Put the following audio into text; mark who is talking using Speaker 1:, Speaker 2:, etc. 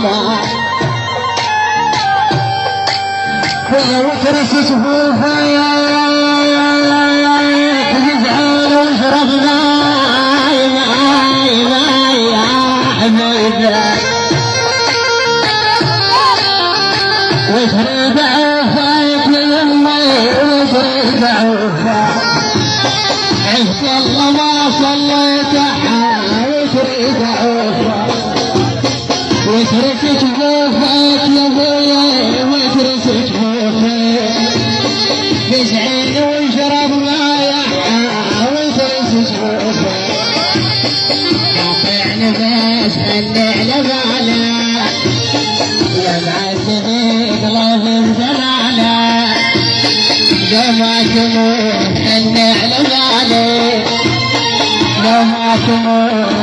Speaker 1: ما وترس صفوفه تزعل واشرب ماي يا حبيبي واشرب عوفك يمي واشرب عوفك عشت الله ما صليت واشرب عوفك واشرب جفوفك يا ابويا واشرب جفوفك يزعل واشرب ماي واشرب جفوفك قاطع نفس خلي على بالك يا معذبين الله بجلالك لو ما تموت خلي على بالك لو ما تموت